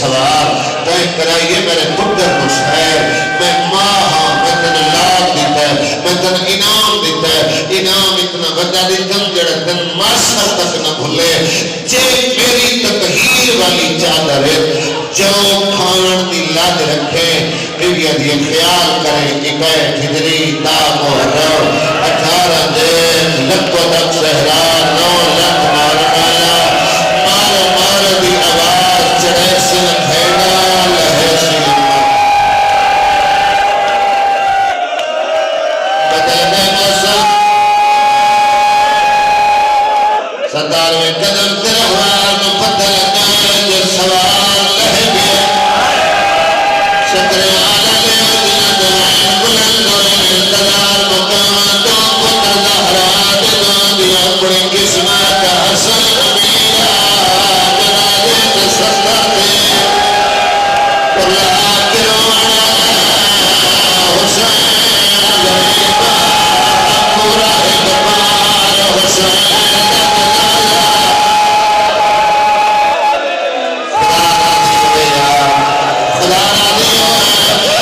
سوار تین کرائیے میرے پتر کو شہر میں ماں ہاں میں تن لاکھ دیتا ہے میں تن انعام دیتا ہے انعام اتنا بڑا دیتا ہوں جڑا تن ماسا تک نہ بھولے جے میری تطہیر والی چادر ہے جو کھان دی لاج رکھے بیویا دی خیال کرے اکائے ہجری تا محرم 18 دن لکھو تک صحرا 9 لکھ مار مالا مار مار دی آواز چڑھے سن بھیڑا لہے سن بدل دے موسم 17ویں قدم ترہوار میں پتہ لگا جو سوار لہے گئے شکر آلہ لے دل دوائن بلند ہوئے انتظار مقام دو پتر زہرات دو دیا بڑی قسمہ کا حسن میرا جنازے میں سستا تھے اللہ کروڑا حسین غریبا پورا اقبال حسین خدا راضی ہو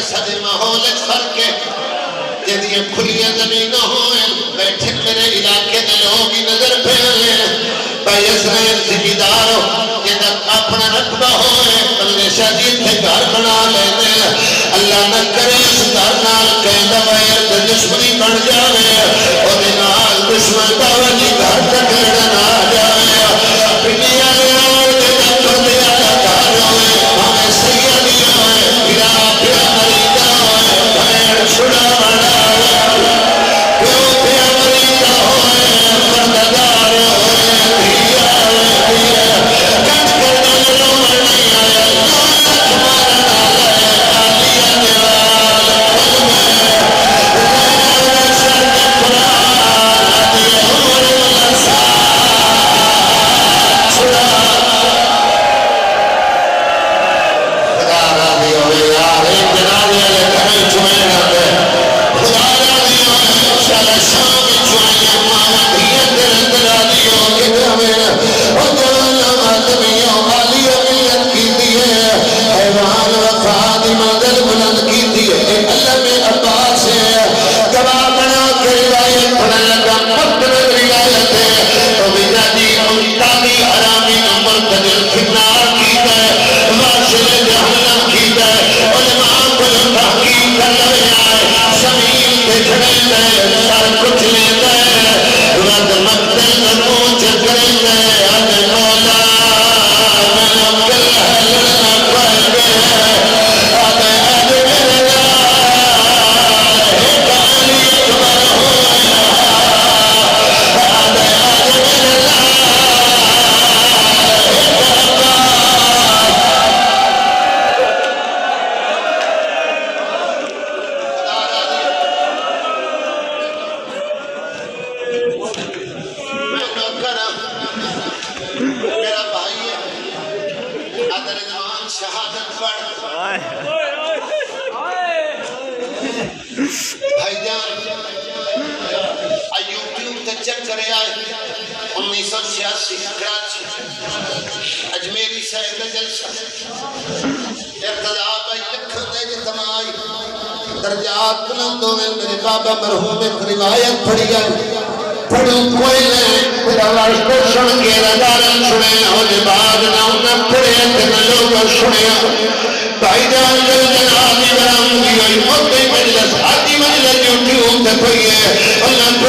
سارے ماحول فرق ہے جدیاں کھلیاں زمینوں ہوئے بیٹھے میرے علاقے دے لوگ ہی نظر پہ آئے بھائی اسرائیل ذمہ ہو جدہ اپنا رقبہ ہوئے بندے شادی تھے گھر بنا لیتے اللہ نہ کرے اس گھر نال کہندہ ویر تے دشمنی بڑھ جاوے اور نال دشمن باوجی گھر تک لڑنا جاوے پنیا لوگ جدہ کردیا گھر ہوئے ہمیں سیدی ہوئے پھرا پھرا مریدہ ہوئے بھائر چھڑا بڑا درجات بلند ہوئے میرے بابا مرحوم ایک روایت پڑھی گئی پڑھو کوئی نہیں میرا واسطہ سن کے ردارن سنے ہونے بعد نہ انہیں پڑھے اتنا لوگ سنے بھائی جان جل جنابی برام کی ہوئی موتی مجلس آتی مجلس یوٹیوب تے پڑھی ہے اللہ